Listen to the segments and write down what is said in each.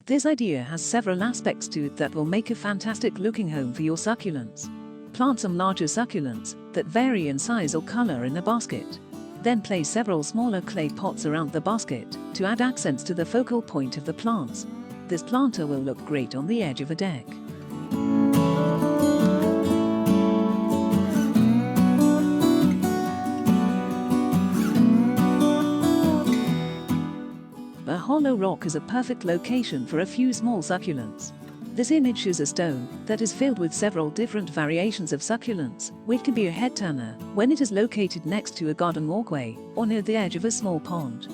This idea has several aspects to it that will make a fantastic looking home for your succulents. Plant some larger succulents that vary in size or color in a basket. Then place several smaller clay pots around the basket to add accents to the focal point of the plants. This planter will look great on the edge of a deck. A hollow rock is a perfect location for a few small succulents. This image shows a stone that is filled with several different variations of succulents, which can be a head turner when it is located next to a garden walkway or near the edge of a small pond.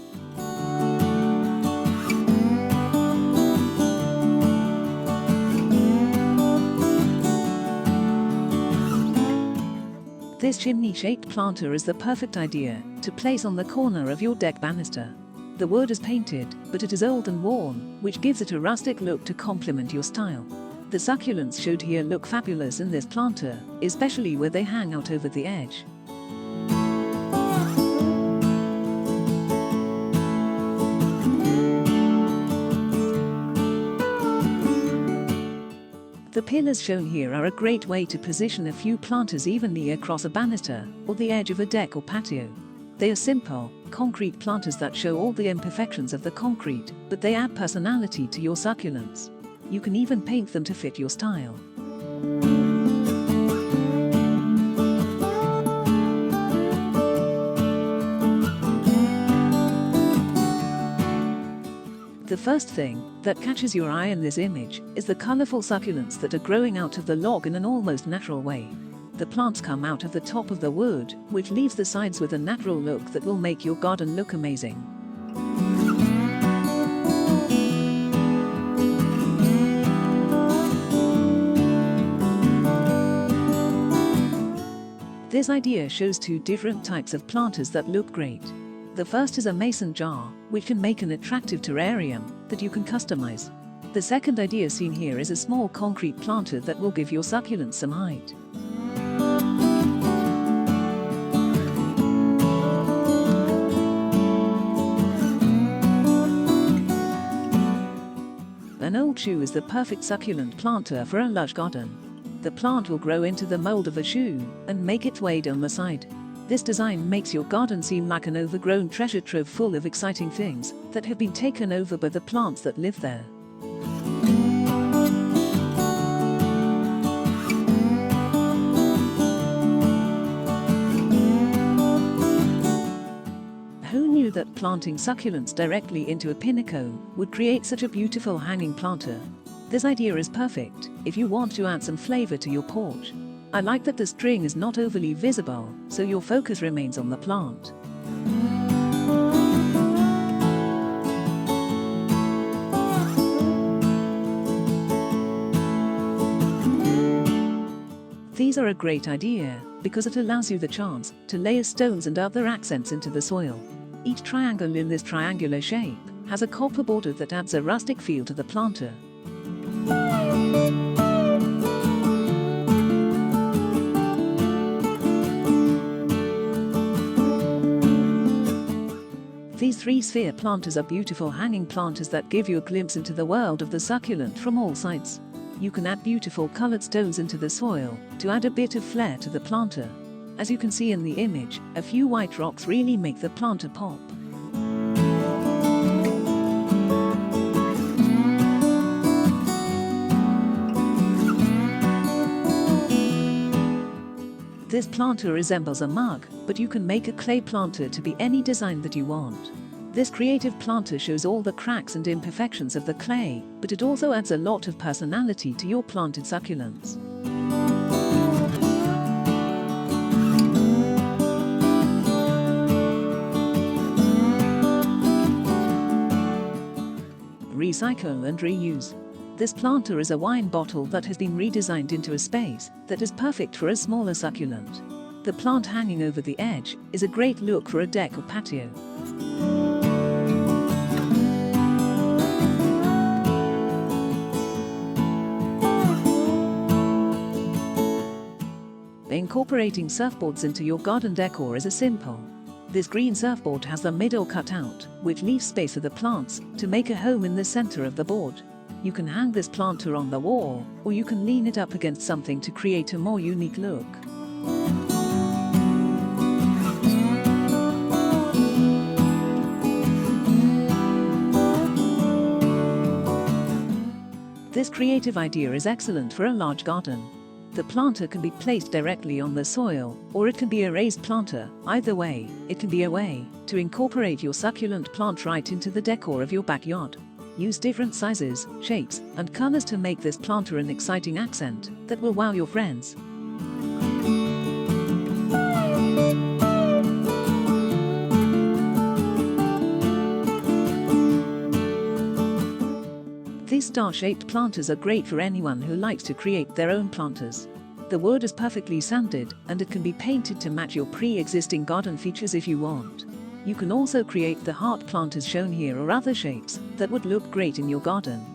This chimney-shaped planter is the perfect idea to place on the corner of your deck banister. The wood is painted, but it is old and worn, which gives it a rustic look to complement your style. The succulents showed here look fabulous in this planter, especially where they hang out over the edge. The pillars shown here are a great way to position a few planters evenly across a banister or the edge of a deck or patio. They are simple, concrete planters that show all the imperfections of the concrete, but they add personality to your succulents. You can even paint them to fit your style. The first thing that catches your eye in this image is the colorful succulents that are growing out of the log in an almost natural way. The plants come out of the top of the wood, which leaves the sides with a natural look that will make your garden look amazing. This idea shows two different types of planters that look great. The first is a mason jar, which can make an attractive terrarium that you can customize. The second idea seen here is a small concrete planter that will give your succulents some height. An old shoe is the perfect succulent planter for a lush garden. The plant will grow into the mold of a shoe and make its way down the side. This design makes your garden seem like an overgrown treasure trove full of exciting things that have been taken over by the plants that live there. Who knew that planting succulents directly into a pinecone would create such a beautiful hanging planter? This idea is perfect if you want to add some flavor to your porch. I like that the string is not overly visible, so your focus remains on the plant. These are a great idea because it allows you the chance to layer stones and other accents into the soil. Each triangle in this triangular shape has a copper border that adds a rustic feel to the planter. These three sphere planters are beautiful hanging planters that give you a glimpse into the world of the succulent from all sides. You can add beautiful colored stones into the soil to add a bit of flair to the planter. As you can see in the image, a few white rocks really make the planter pop. This planter resembles a mug, but you can make a clay planter to be any design that you want. This creative planter shows all the cracks and imperfections of the clay, but it also adds a lot of personality to your planted succulents. Recycle and reuse. This planter is a wine bottle that has been redesigned into a space that is perfect for a smaller succulent. The plant hanging over the edge is a great look for a deck or patio. Incorporating surfboards into your garden decor is a simple. This green surfboard has the middle cut out, which leaves space for the plants to make a home in the center of the board. You can hang this planter on the wall, or you can lean it up against something to create a more unique look. This creative idea is excellent for a large garden. The planter can be placed directly on the soil, or it can be a raised planter. Either way, it can be a way to incorporate your succulent plant right into the decor of your backyard. Use different sizes, shapes, and colors to make this planter an exciting accent that will wow your friends. These star-shaped planters are great for anyone who likes to create their own planters. The wood is perfectly sanded, and it can be painted to match your pre-existing garden features if you want. You can also create the heart planters shown here or other shapes that would look great in your garden.